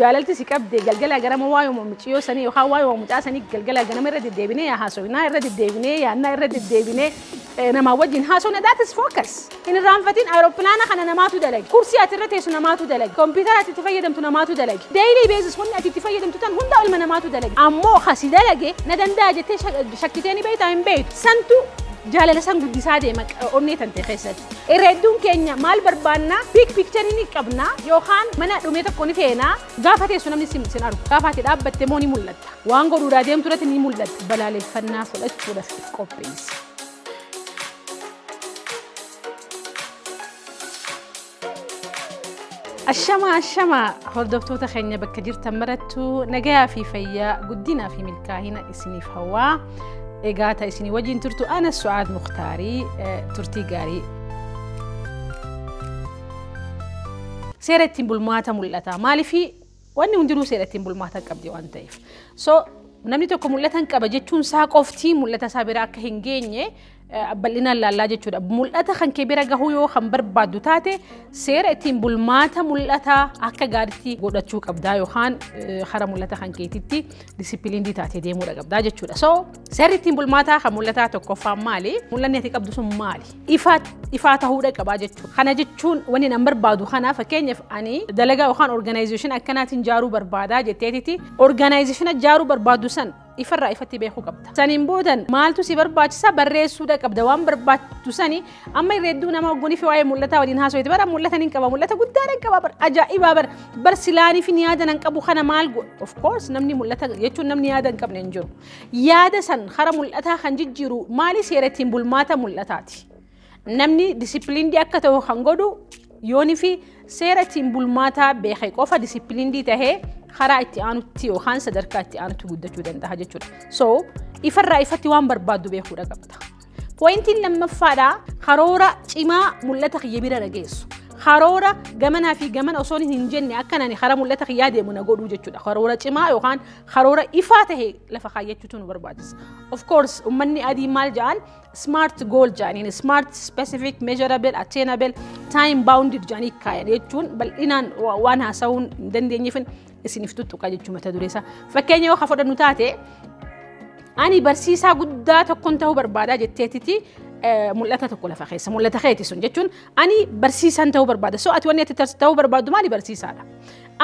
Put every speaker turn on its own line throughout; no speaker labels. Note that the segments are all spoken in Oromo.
jaalalti si qabde galgala gara waayoo muciyoo sanii yookaan waayoo mucaa sanii galgala ganama irra deddeebinee haasofnaa irra deddeebinee yaannaa irra deddeebinee nama wajjin haasofna that is focus hin raanfatiin aeroplaana kana namaatu dalagi kursii ati irra teessu namaatu dalagi kompiitara ati itti fayyadamtu namaatu dalagi daily basis wanni ati itti fayyadamtu tan hunda ilma namaatu dalagi ammoo kasi dalage na danda'a jettee shakkiteeni beektaa hin beektu santu jaalala san guddisaa deema onnee tante keessatti irreedduun keenya maal barbaanna big picture ni qabna yookaan mana dhumee tokko ni feena gaafa teessu namni sin argu gaafa ati dhaabbatte moo ni mul'atta waan godhuudhaa deemtu irratti ni mul'atta balaaleffannaa fudhachuudhaaf qopheessi. Ashama hordoftoota keenya bakka jirtan marattu nagayaa fi fayyaa guddinaa fi milkaa'ina isiniif hawwaa egaa ta isinii wajjin turtu ana Suad Muktaarii turtii gaarii seera ittiin bulmaata mul'ata maaliifi wanni hundinuu seera ittiin bulmaata qabdi waan ta'eef so namni tokko mul'atan qaba jechuun saa qoftii mul'ata isaa bira akka hin geenye bal'inaan laallaa jechuudha mul'ata kan kee bira gahuu yoo kan barbaaddu taate seera ittiin bulmaata mul'ata akka gaariitti godhachuu qabdaa yookaan hara mul'ata kan keetitti disipiliinii taatee deemuudha qabdaa jechuudha so seerri ittiin bulmaata kan mul'ata tokkoffaan maali mul'anni ati qabdu sun maali ifaa ta'uudha qabaa jechuudha kana jechuun wanni nan barbaadu kana fakkeenyaaf ani dalagaa yookaan organization akkanaatiin jaaruu barbaadaa jetteetitti organization jaaruu barbaadu san ifarraa ifatti beekuu qabda saniin boodan maaltu si barbaachisa barreessuudha qabda waan barbaachatu sani amma irreedduu nama oggoonii fi waa'ee mul'ataa waliin haasawite bara mul'ataniin qaba mul'ata guddaadhaan qaba bar ajaa'ibaa bar silaanii fi yaada nan qabu kana maal of course namni mul'ata jechuun namni yaada hin qabne hin jiru yaada san hara mul'ataa kan jijjiiru maali seera ittiin bulmaata mul'ataati namni disipiliinii akka ta'u kan godhu yoonii fi seera ittiin bulmaata beekee qofa disipiliinii tahee karaa itti aanutti yookaan sadarkaa itti aanutti guddachuu danda'a jechuudha. So ifarraa ifatti waan barbaaddu beekuudha qabda. Pointiin lammaffaadha karoora cimaa mul'ata kiyya bira dhageessu. Karoora gamanaa fi gamana osoo hin jenne akkanani karaa mul'ata kiyyaa deemu na godhuu jechuudha. Karoora cimaa yookaan karoora ifaa tahee lafa kaayyachuutu nu barbaachisa. Of course ummanni adii maal jedhan smart goal jedhaniin smart specific measurable attainable time bounded jedhanii kaayan jechuun bal'inaan waan haasa'uun hin dandeenyeefin isiniif tuttuqaa jechuu mata dureessa. Fakkeenya yoo fudhannu taate ani barsiisaa guddaa tokkoon ta'uu barbaadaa jetteetiti mul'ata tokko lafa keessa mul'ata keeti sun jechuun ani barsiisaan ta'uu barbaada so ati wanni ati ta'uu barbaadu maali barsiisaadha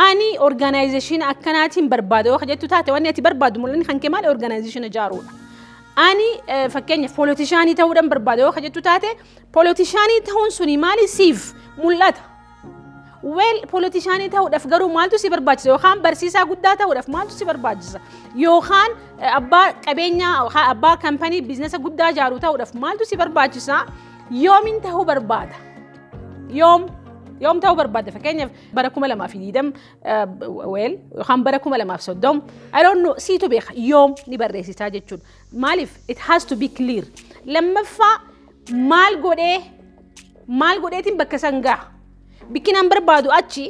ani organization akkanaatiin barbaada yoo jettu taate wanni ati barbaadu mul'anni kan kee maali organization ijaaruudha ani fakkeenya politicianii ta'uudhaan barbaada yoo jettu taate politicianii ta'uun suni maali siif mul'ata well politicianii ta'uudhaaf garuu maaltu si barbaachisa yookaan barsiisaa guddaa ta'uudhaaf maaltu si barbaachisa yookaan abbaa qabeenyaa abbaa kaampanii biizinasa guddaa ijaaruu ta'uudhaaf maaltu si barbaachisa yoomin ta'uu barbaada yoom ta'uu barbaada fakkeenyaaf bara 2020 well yookaan bara 2030 I don't know siitu beeka yoom ni barreessisaa jechuudha maaliif it has to be clear lammaffaa maal godheetiin bakka sangaa bikinan barbaadu achi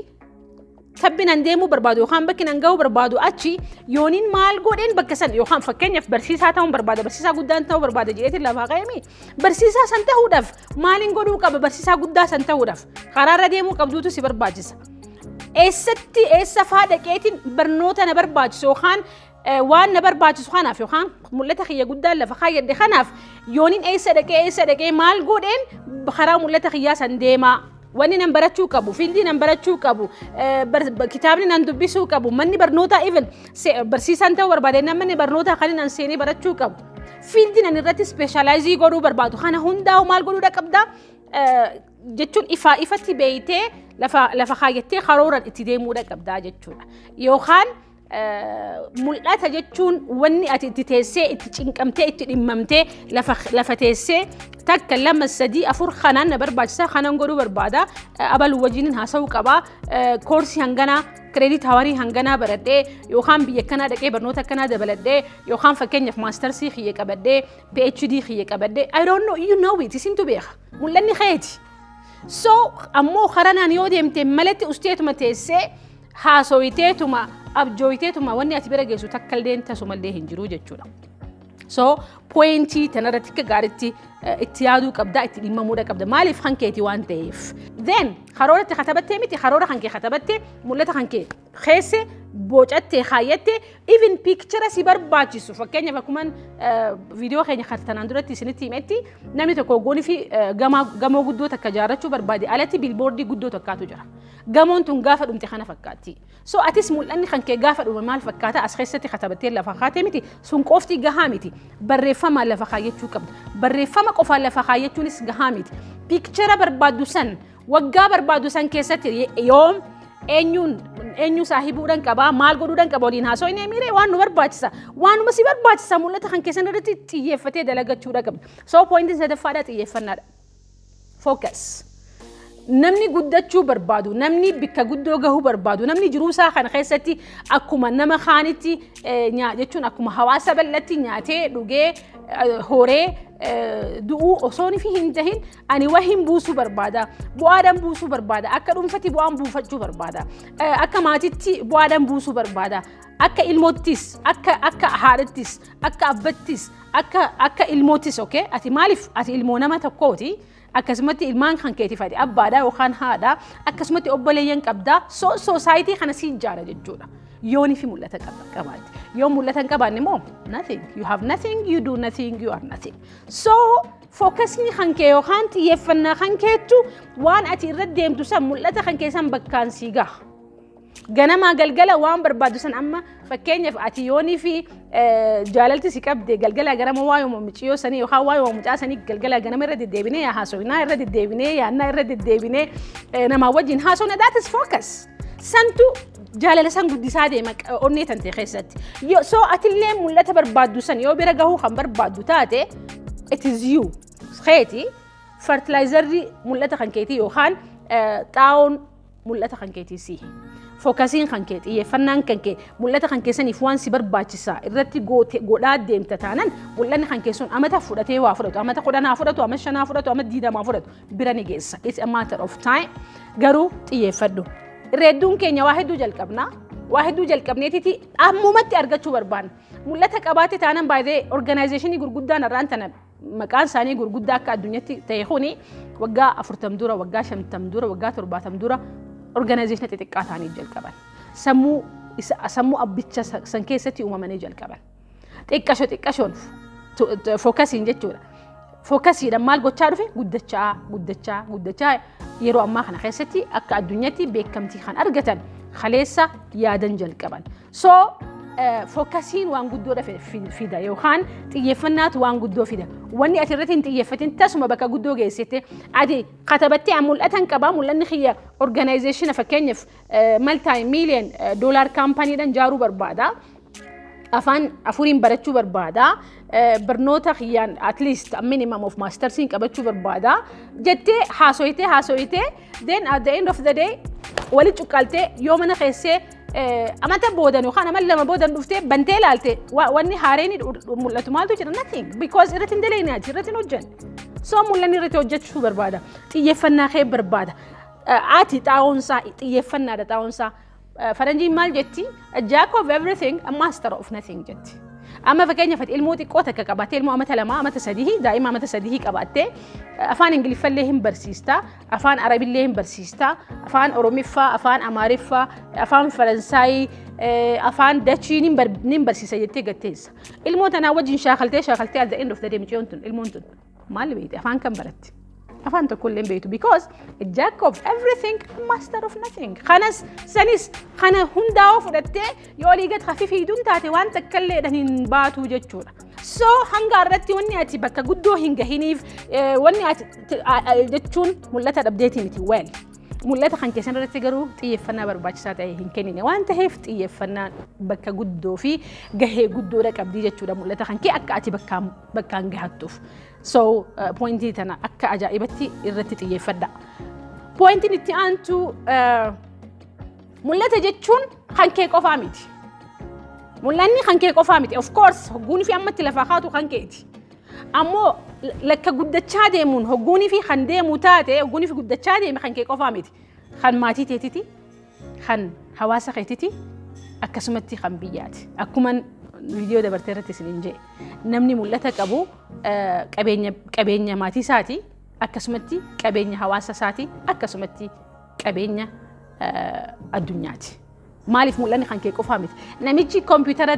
tabbinan deemuu barbaadu yookaan bakkinan gahuu barbaadu achi yooniin maal godheen bakka san yookaan fakkeenyaaf barsiisaa ta'uun barbaada barsiisaa guddaan ta'uu barbaada jedheetiin lafaa qayyami barsiisaa san ta'uudhaaf maaliin godhuu qaba barsiisaa guddaa san ta'uudhaaf karaarra deemuu qabduutu si barbaachisa eessa faa dhaqeetiin barnoota na barbaachisu yookaan waan na barbaachisu kanaaf yookaan mul'ata kiyya guddaan lafa kaayyadhe kanaaf yooniin eessa dhaqee maal godheen karaa mul'ata kiyyaa san deemaa wanni nan barachuu qabu fiildii nan barachuu qabu kitaabni nan dubbisuu qabu manni barnootaa even barsiisaan ta'uu barbaade namni barnootaa kan nan seenee barachuu qabu fiildii nan irratti specializii godhuu barbaadu kana hundaa'u maal godhuudha qabda jechuun ifatti beeytee lafa kaayyattee karooran itti deemuudha qabdaa jechuudha yookaan mul'ata jechuun wanni ati itti teessee itti cinqamtee itti dhimmamtee lafa teessee takka lama sadii afur kanaan na barbaachisa kanaan godhuu barbaada abaluu wajjiniin haasa'uu qabaa koorsii hanganaa kireedit hawaarii hanganaa baradhee yookaan biyya kanaa dhaqee barnoota akkanaa dabaladhee yookaan fakkeenyaaf maastarsii xiyye qabadhee PhD xiyye qabadhee I don't know you know it isintu beeka mul'anni keeti so ammoo karanaan yoo deemte malatti usteetuma teessee haasawiteetuma abjooyiteetuma wanni ati bira geessu takka illee tasumallee hin jiru jechuudha. So pointii tanarratti akka gaariitti itti yaaduu qabda itti dhimmamuudha qabda maaliif kan keeti waan ta'eef then karooratti katabattee miti karoora kan kee katabattee mul'ata kan kee keesse bocattee kaayyattee even picture si barbaachisu fakkeenyaaf akkuma viidiyoo keenya kanaan duratti isinitti himetti namni tokko goonii fi gamoo guddoo takka ijaarrachuu barbaade alatti bilboordii guddoo tokkaatu jira gamoon tun gaafa dhumte kana fakkaatti so atis mul'anni kan kee gaafa dhume maal fakkaata as keessatti katabattee lafa kaatee miti sun qofti gahaa miti barreeffama lafa kaayyachuu qabda barreeffama qofaan lafa kaayyachuunis gahaa miti picture barbaaddu san waggaa barbaaddu san keessatti yoom eenyu saahibuudhaan qabaa maal godhuudhaan qaba waliin haasoo inni miiree waan nu barbaachisa waanuma si barbaachisa mul'ata kan keessan irratti xiyyeeffatee dalagachuudha qabda so pointiin sadaffaadha xiyyeeffannaadha focus namni guddachuu barbaadu namni bikka guddoo gahuu barbaadu namni jiruusaa kana keessatti akkuma nama kaanitti jechuun akkuma hawaasa bal'atti nyaatee dhugee horee du'uu osoo fi hin tahin ani wahin buusuu barbaada bu'aadhaan buusuu barbaada akka dhuunfatti bu'aan buufachuu barbaada akka maatitti bu'aadhaan buusuu barbaada akka ilmoottis akka haadhattis akka abbattis akka ilmoottis okay ati maaliif ati ilmoo nama tokkooti akkasumatti ilmaan kan keetii fadi abbaadha yookaan haadha akkasumatti obboleeyyan qabda society kana si ijaara jechuudha yooni fi mul'ata qabaatti yoo mul'ata hin qabaanne moo nothing you have nothing you do nothing you are nothing so focusni kan kee yookaan xiyyeeffannaa kan keetu waan ati irra deemtu san mul'ata kan keessan bakkaan si gaha ganama galgala waan barbaadu san amma fakkeenyaaf ati yoonii fi jaalalti si qabde galgala ganama waayuma muciyoo sanii yookaan waayuma mucaa sanii galgala ganama irra deddeebinee yaa haasofnaa irra deddeebinee yaannaa irra deddeebinee nama wajjin haasofna that is focus santu jaalala san guddisaa deema onnee tante keessatti so atillee mul'ata barbaaddu san yoo bira gahuu kan barbaaddu taate it is you keeti fertilizerri mul'ata kan keetii yookaan xaa'oon mul'ata kan keetii si focusing kan kee xiyyeeffannaan kan kee mul'ata kan keessaniif waan si barbaachisa irratti godhaa deemta taanan mul'anni kan keessun amata fudhatee waa fudhatu amata 10 fudhatu amata 5 fudhatu amata 20 fudhatu bira ni geessa it's a matter of time garuu xiyyeeffadhu reedduun keenya waa hedduu jalqabna waa hedduu jalqabneetiti ammumatti argachuu barbaanna mul'ata qabaate taanan baay'ee organizationii gurguddaan irraan tana maqaan isaanii gurguddaa akka addunyaatti ta'e kuni waggaa 40 dura waggaa 50 dura waggaa 70 dura organization xixiqqaa ta'anii jalqaban sammuu abbicha san keessatti uumamanii jalqaban xiqqashoon fookasiin jechuudha fookasiidhaan maal gochaa dhufe guddachaa yeroo ammaa kana keessatti akka addunyaatti beekamtii kan argatan kaleessa yaadan jalqaban so fookasiin waan guddoo fida yookaan xiyyeeffannaatu waan guddoo fida wanni ati irratti hin xiyyeeffatin tasuma bakka guddoo geessite ati katabattee mul'atan qabaa mul'anni kiyya organization fakkeenyaaf multi-million dollar company-dhaan jaaruu barbaada afaan afuriin barachuu barbaada barnoota kiyyaan at least a minimum of mastersiin qabachuu barbaada jettee haasoyitee then at the end of the day wali cuqqaaltee yoo mana keessee amata boodan yookaan amal lama boodan dhuftee bantee ilaalte wanni haareeni mul'atu maaltu jira nothing because irratti hin daleenyaati irratti hin hojjanne so mul'anni irratti hojjechuu barbaada xiyyeeffannaa kee barbaada ati xaa'oonsaa xiyyeeffannaadha xaa'oonsaa faranjiin maal jetti a jack of everything a master of nothing jetti amma fakkeenyaaf ilmoo xiqqoo takka qabattee ilmoo amata 2 amata 3 daa'ima amata 3 qabattee afaan ingiliffallee hin barsiista afaan arabillee hin barsiista afaan oromiffaa afaan amaariffaa afaan faransaayii afaan dachiin hin barsiisa jettee gatteessa ilmoo tanaa wajjin shaakaltee at the end of the day micoon tun ilmoon tun maal beekte afaan kan baratti afaan tokko illee beektu because a jack of everything master of nothing kanas sanis kana hundaa'oo fudhattee yoo liigat hafifiiduun taate waan takkaalleedhaan hin baatu jechuudha so hanga irratti wanni ati bakka guddoo hin gahiniif wanni ati jechuun mul'ata dhabdeetii miti well mul'ata kan keessan irratti garuu xiyyeeffannaa barbaachisaa ta'e hin kennine waan ta'eef xiyyeeffannaa bakka guddoo fi gahee guddoodha qabdii jechuudha mul'ata kan kee akka ati bakkaan gahattuuf so pointii tana akka ajaa'ibatti irratti xiyyeeffadha pointiin itti aantu mul'ata jechuun kan kee qofaa miti mul'anni kan kee qofaa miti of course hogguunii fi ammatti lafaa kaatu kan keeti ammoo lakka guddachaa deemuun hogguunii fi kan deemu taate hogguunii fi guddachaa deeme kan kee qofaa miti kan maatii teetiti kan hawaasa keetiti akkasumatti kan biyyaati akkuman فيديو دبرتي رتسين جي نمني ملتا كابو كابينيا ماتي ساتي أكسمتي كابينيا حواسا ساتي أكسمتي كابينيا الدنياتي مالف مولاني خان كيكو فامت نميجي كمبيوتر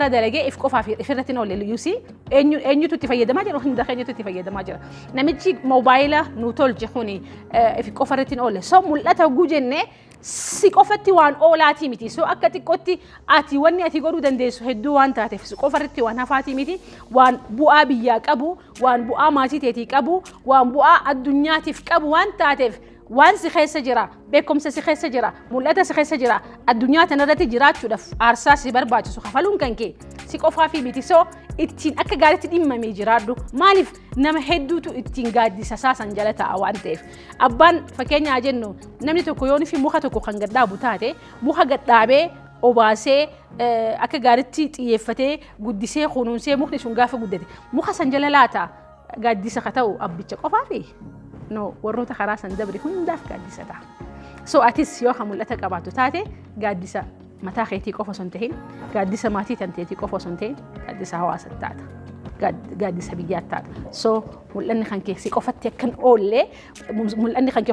دلقي إف كوفا في إفرتين أول اللي يوسي إنيو تتفيد ما جرى وحنا داخل تتفيد ما جرى نميجي موبايله نوتول جخوني إف كوفرتين أول سو مولتا وجوجنة سيكوفتي وان أولاتي ميتي سو أكتي كوتي أتي واني أتي قولو دندس هدو وان تاتف سيكوفرتي وان هفاتي ميتي وان بوآ بياك أبو وان بوآ ماتي تيتيك أبو وان بوآ الدنيا تفك أبو وان تاتف وان سخي سجرا بكم سخي سجرا ملأتا سخي سجرا الدنيا تنرتي جرات شدف أرسا بarbaachisu kafaluu kan kee si qofaa fi miti soo ittiin akka gaariitti dhimmamee jiraadhu maaliif nama hedduutu ittiin gaaddisa saasan jala ta'a waan ta'eef abbaan fakkeenyaa jennu namni tokko yoon fi muka tokko kan gadhaabu taate muka gadhaabee obaasee akka gaariitti xiyyeeffatee guddisee kunuunsee mukni sun gaafa guddate muka san jala laata gaaddisa ka ta'u abbicha qofaa fi no warroota karaa san dabri hundaaf gaaddisa ta'a so atis yoo mul'ata qabaatu taate gaaddisa mataa keetii qofa osoo hin tahin gaaddisa maatii tanteetii qofa osoo hin tahin gaaddisa hawaasa taata gaaddisa biyyaa taata so mul'anni kan kee si qofatti akkan oolle mul'anni kan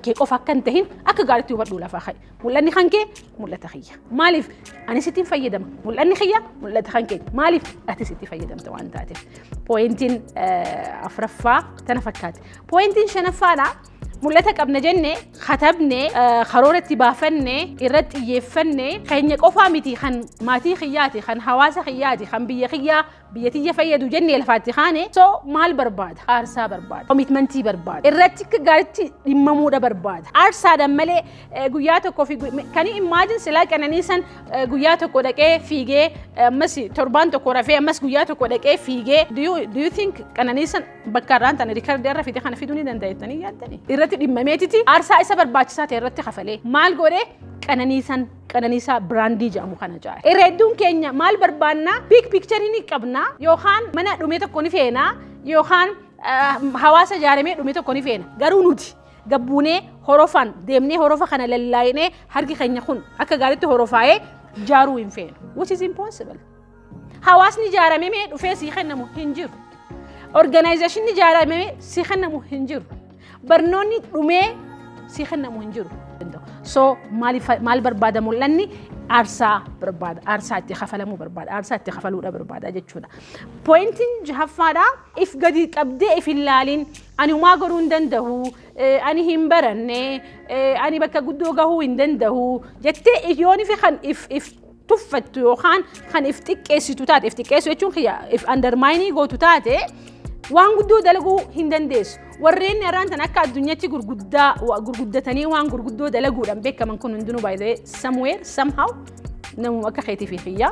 kee qofa akkan tahin akka gaariitti hubadhu lafaa ka'e mul'anni kan kee mul'ata kiyya maaliif ani sittiin fayyadama mul'anni kiyya mul'ata kan kee maaliif ati sitti fayyadamta waan taateef pooyintiin afuraffaa tana fakkaate pooyintiin shanaffaadha mul'ata qabna jenne katabne karoora itti baafanne irratti xiyyeeffanne keenya qofaa miti kan maatii kiyyaati kan hawaasa kiyyaati kan biyya kiyyaa biyyatiyya fayyadu jenne lafaatti kaane so maal barbaada aarsaa barbaada commitmentii barbaada irratti akka gaariitti dhimmamuudha barbaada aarsaadhaan malee guyyaa tokko fi kan imagine silaa qananiisan guyyaa tokko dhaqee fiigee ammas torbaan tokko rafee ammas guyyaa tokko dhaqee fiigee do you think qananiisan bakka irraan tan riikardii irra fide kana fiduu ni danda'a yaaddanii irratti dhimmameetiti aarsaa isa barbaachisaa ta'e irratti kafalee maal godhee qananiisaa biraandii jedhamu kana jaare irreedduun keenya maal barbaanna big picture ni qabna yookaan mana dhumee tokko ni feena yookaan hawaasa ijaaramee dhumee tokko ni feena garuu nuti gabbuunee horofaan deemnee horofa kana lallaayinee harki keenya kun akka gaariitti horofaayee jaaruu hin feenu which is impossible hawaasni ijaaramee mee dhufee sii kennamu hin jiru organizationni ijaaramee sii kennamu hin jiru barnoonni dhumee sii kennamu hin jiru so maal barbaada mul'anni aarsaa barbaada aarsaa itti kafalamuu barbaada aarsaa itti kafaluudha barbaada jechuudha pooyintiin jahaffaadha if gadi qabdee if ilaalin ani maa garuu hin danda'u ani hin baranne ani bakka guddoo gahuu hin danda'u jettee yoon fi kan if tuffattu yookaan kan if xiqqeessitu taate if xiqqeessu jechuun if undermine gootu taate waan guddoo dalaguu hin dandeessu warreen irraan tan akka addunyaatti gurguddatanii waan gurguddoo dalaguudhaan beekaman kun hundinuu by the way somewhere somehow nama akka keetii fi xiyyaa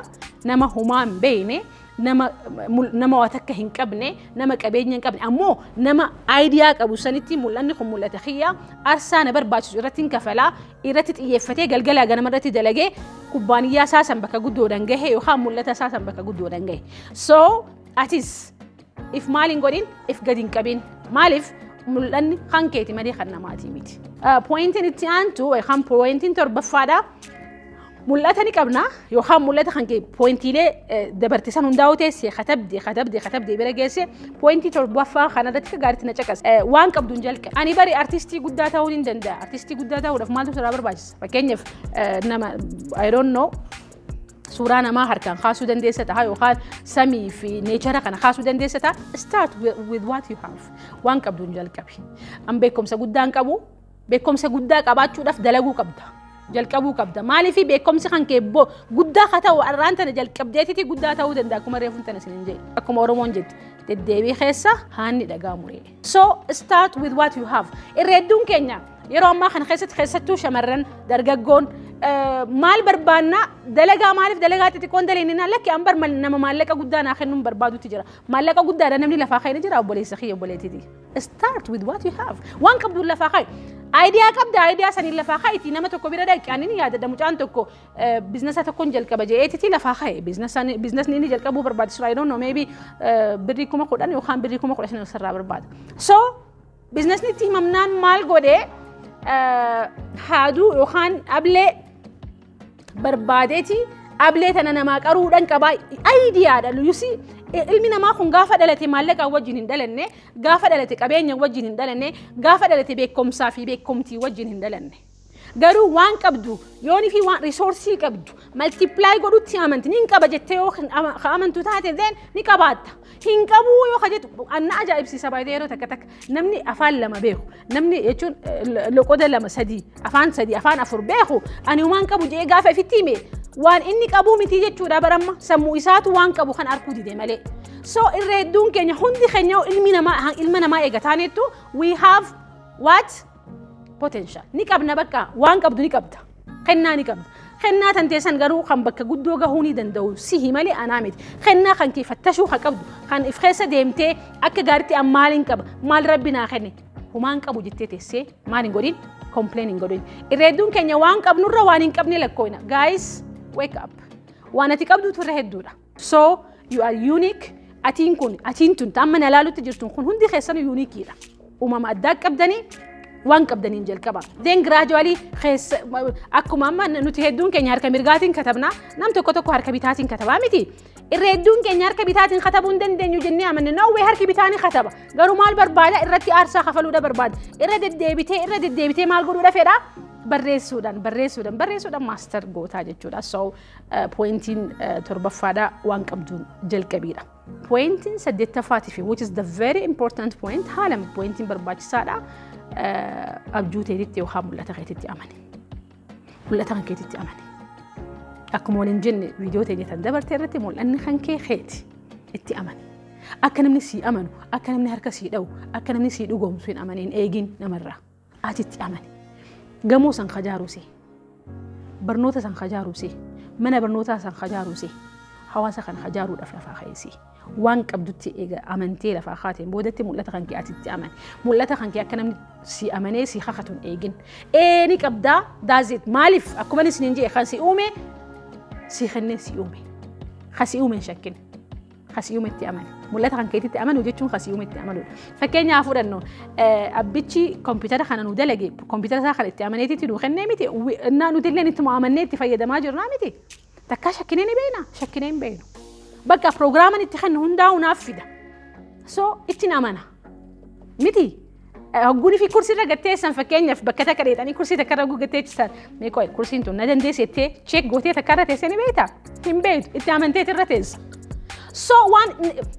nama humaa hin beekne nama waa takka hin qabne nama qabeenya hin qabne ammoo nama aayidiyaa qabu sanitti mul'anni kun mul'ata xiyyaa aarsaa na barbaachisu irratti hin kafalaa irratti xiyyeeffatee galgala ganama irratti dalagee kubbaaniyyaa saasan bakka guddoodhaan gahe yookaan mul'ata saasan bakka guddoodhaan gahe so atis if maalin godin if gadin qabin maalif mul'anni kan keeti malee kan namaatii miti pooyintiin itti aantu kan pooyintiin torbaffaadha mul'ata ni qabna yookaan mul'ata kan kee pooyintiilee dabartisan hundaa'u teessee katabdee bira geesse pooyintii torbaffaa kanarratti gaariitti na caqas waan qabduun jalqabi ani bari artistii guddaa ta'uu hin danda'a artistii guddaa ta'uudhaaf maaltu sirraa barbaachisa fakkeenyaaf nama I don't know suuraa namaa harkaan kaasuu dandeessa ta'a yookaan samii fi neechara kana kaasuu dandeessa ta'a start with what you have waan qabduun jalqabi an beekumsa guddaan qabu beekumsa guddaa qabaachuudhaaf dalaguu qabda jalqabuu qabda maaliif beekumsi kan kee guddaa ka ta'u arraan tana jalqabdeetiti guddaa ta'uu danda'a akkuma reefuun tana isin jedhe akkuma oromoon jetti deddeebii keessa haanni dhagaa muree so start with what you have irreedduun keenya yeroo ammaa kana keessattuu shamarran dargaggoon maal barbaanna dalagaa maaliif dalagaa xixiqqoon daleenina lakki an bar nama maallaqa guddaa naa kennuun barbaadutti jira maallaqa guddaadha namni lafaa ka'ee jira obboleessa kiyya obboleettiiti start with what you have waan qabduun lafaa ka'e aayidiyaa qabda aayidiyaa saniin lafaa ka'eeti nama tokko bira dhaqi ani ni yaadadha mucaan tokko biizinasa tokkoon jalqaba je'eetiti lafaa ka'e biizinasni inni jalqabuu barbaachisu I don't know maybe birrii 10,000 yookaan birrii 15,000 sirraa barbaada so biizinasni itti himamnaan maal godhee haaduu yookaan ablee barbaadeeti ableetana namaa qaruudhaan qabaa ayidiyaadha yusi ilmi namaa kun gaafa dhalate maallaqa wajjin hin dhalanne gaafa dhalate qabeenya wajjin hin dhalanne gaafa dhalate beekumsaa fi beekumtii wajjin hin dhalanne garuu waan qabdu yooni fi waan risoorsii qabdu multiply godhutti amanti nin qaba jettee yoo amantu taate then ni qabaata hin qabu yoo kajetu anna ajaa'ibsiisa baay'ee yeroo takka takka namni afaan lama beeku namni jechuun loqoda lama sadii afaan afur beeku ani waan qabu jee gaafa ifitti hime waan inni qabu miti jechuudha baramma sammuu isaatu waan qabu kan arkuu dide malee so irra hedduun keenya hundi keenya ilma namaa eegataaneettu we have what potential ni qabna bakka waan qabdu ni qabda kennaa ni qabda kennaa tanteessan garuu kan bakka guddoo gahuu ni danda'u sihi malee anaa miti kennaa kan kee fattashuu ka qabdu kan if keessa deemtee akka gaaritti maaliin qaba maal rabbi naa kenne humaan qabu jettee teessee maaliin godhin complain hin godhin irra hedduun keenya waan qabnurra waan hin qabne lakkooyna guys wake up waan ati qabdu turre hedduudha so you are unique atiin tun amma na laalutti jirtun kun hundi keessan uniikiidha uumama addaa qabdanii waan qabdaniin jalqaba then gradually akkuma amma nuti hedduun keenya harka mirgaatiin katabna nam tokko harka bitaatiin katabaa miti irra hedduun keenya harka bitaatiin katabuu hin dandeenyu jennee amanne no way harki bitaanii kataba garuu maal barbaada irratti aarsaa kafaluudha barbaada irra deddeebitee maal godhuudha fedha barreessuudhaan master gootaa jechuudha so pointiin torbaffaadha waan qabduun jalqabiidha pointiin saddeettaffaatiif which is the very important point haala pointiin barbaachisaadha abjuu teetitti yookaan mul'ata keetitti amani mul'ata kan keetitti amani akkuma waliin jenne viidiyoo teenya tan dabarte irratti mul'anni kan kee keeti itti amani akka namni sii amanu akka namni harka sii dhawu akka namni sii dhugoomsu hin amaniin eegin namarraa atitti amani gamoo san kajaaruuse barnoota san kajaaruuse mana barnootaa san kajaaruuse hawaasa kan kajaaruudhaaf lafaa ka'eesi waan qabdutti eega amantee lafaa kaateen boodatti mul'ata kan kee atitti amani mul'ata kan kee akka namni si amanee si kakatuun eegin ni qabdaa daazit maaliif akkuma isiniin jee kan si uume si kennee si uume kasi uume shakkin kasi uume itti amani mul'ata kan keetitti amanu jechuun kasi uume itti amanuudha fakkeenyaaf fudhannu abbichi kompiitara kana nu dalage kompiitara isaa kan itti amaneetitti nu kennee miti nuti illee itti amannee itti fayyadamaa jirnaa miti takka shakkinee ni beena shakkinee hin beenu bakka proogiraaman itti kennu hundaa'u naaf fida so itti amana miti hogguni fi kursii irra gatteessan fakkeenyaaf bakka takka dheetanii kursii takka irra gatteessisan meeqoo kursiin tun na dandeessettee cheek gootee takka irra teessee ni beekta hin beektu itti amanteet irra teessa so waan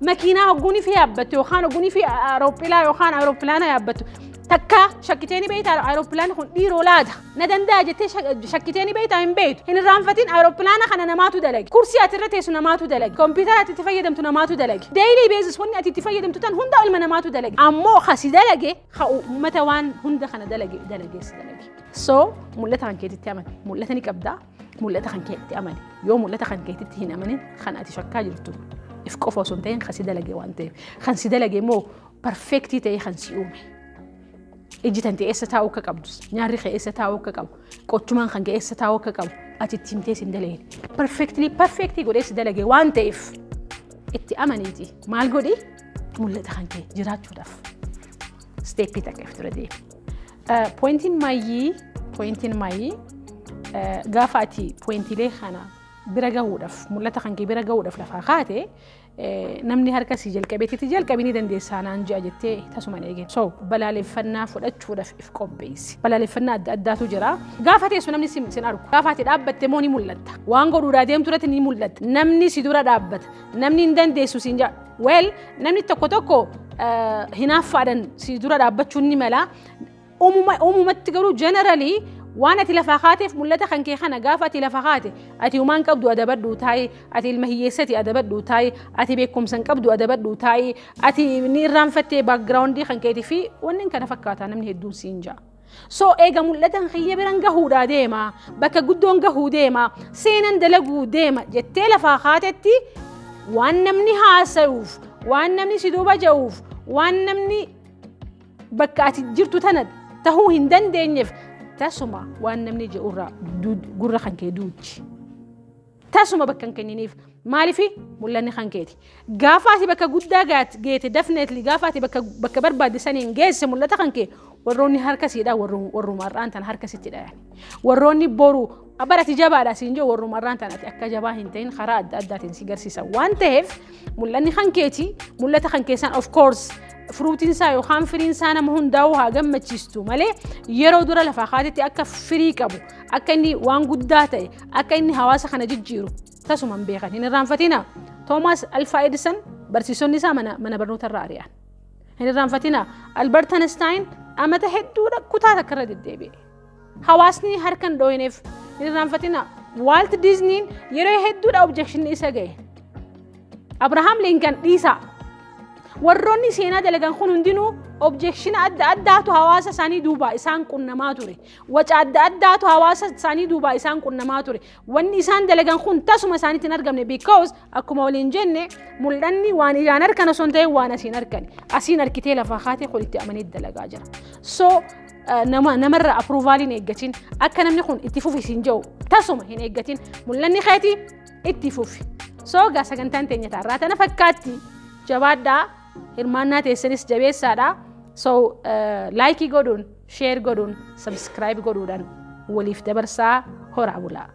makiinaa hogguni fi yaabbattu yookaan hogguni fi aeropilaana yaabbattu takka shakkitee ni beekta aeropilaana kun dhiiroo laata na danda'a jettee shakkitee ni beekta hin beektu hin irraanfatiin aeropilaana kana namaatu dalage kursii ati irra teessu namaatu dalage kompiitara ati itti fayyadamtu namaatu dalage daily basis wanni ati itti fayyadamtu tan hunda ilma namaatu dalage ammoo kasi dalage uummata waan hunda kana dalageessi dalage so mul'ata kan keetitti amani mul'ata ni qabdaa mul'ata kan keetitti amani yoo mul'ata kan keetitti hin amanin kan ati shakkaa jirtu if qofa osoo hin ta'in kasi dalage waan ta'eef kan si dalage immoo perfektii ta'ee kan si uume iji tan eessa taa'uu akka qabdu nyaarri kee eessa taa'uu akka qabu qochumaan kan kee eessa taa'uu akka qabu ati itti himtee sin dalage perfektii godhee si dalage waan ta'eef itti amaniiti maal godhi mul'ata kan kee jiraachuudhaaf steeppii takka if dura deemi pointiin maayii gaafa ati pointiilee kana bira gahuudhaaf mul'ata kan kee bira gahuudhaaf lafaa kaate namni harka si jalqabeetitti jalqabini dandeessaa naan ji'a jettee tasuma eegeen so balaaleffannaa fudhachuudhaaf if qopheessi balaaleffannaa adda addaatu jira gaafa teessu namni sin argu gaafa ati dhaabbatte moo ni mul'atta waan godhuudhaa deemturratti ni mul'atta namni si dura dhaabbata namni hin dandeessu siin jaa well namni tokko hinaaffaadhaan si dura dhaabbachuun ni mala uumumatti garuu generally waan ati lafa kaateef mul'ata kan kee kana gaafa ati lafa kaate ati uumaan qabdu adabadhu taa'ee ati ilma hiyyeessati adabadhu taa'ee ati beekumsan qabdu adabadhu taa'ee ati ni irraanfattee backgroundii kan keetii fi wanni kana fakkaata namni hedduun siin jaa so eega mul'atan kiyya biran gahuudhaa deema bakka guddoon gahuu deema seenan dalaguu deema jettee lafa kaatetti waan namni haasa'uuf waan namni si duuba ja'uuf waan namni bakka ati jirtu tana tahuu hin dandeenyeef tasuma waan namni je'urraa gurra kan kee duuchi tasuma bakka kan kenniniif maalifi mul'anni kan keeti gaafa ati bakka guddaa geete definitely gaafa ati bakka barbaadde saniin geesse mul'ata kan kee warroonni harka siidhaa warrumarraan tan harka sitti dhayan warroonni boru abarati jabaadha siin jiru warrumarraan tanati akka jabaa hin ta'in karaa adda addaatiin si garsiisa waan ta'eef mul'anni kan keeti mul'ata kan keessan of course fruitiin isaa yookaan firiin isaa nama hundaa'u haa gammachiistu malee yeroo dura lafa kaatitti akka firii qabu akka inni waan guddaa ta'e akka inni hawaasa kana jijjiiru tasuma hin beekan hin irraanfatina Thomas Alva Edison barsiisonni isaa mana barnoota irraa ari'an hin irraanfatina Albert Einstein amata hedduudha kutaa takka irra deddeebi'e hawaasni harkan dhoohineef hin irraanfatina Walt Disney yeroo hedduudha objection isa ga'e Abraham Lincoln dhiisaa warroonni seenaa dalagan kun hundinuu objection adda addaatu hawaasa isaanii duuba isaan qunnamaa ture waca adda addaatu hawaasa isaanii duuba isaan qunnamaa ture wanni isaan dalagan kun tasuma isaaniitiin argamne because akkuma waliin jenne mul'anni waan ijaan arkan osoo hin ta'in waan asiin arkan asiin arkitee lafa kaatee qolitti amanii dalagaa jira so namarra approvalin eeggatiin akka namni kun itti fufi siin jiru tasuma hin eeggatiin mul'anni keeti itti fufi so gaa sagantaan teenya taarraa tana fakkaatti jabaadhaa hirmaannaa teessanis jabeessaadha so like godhuun share godhuun subscribe godhuudhaan waliif dabarsaa horaa bulaa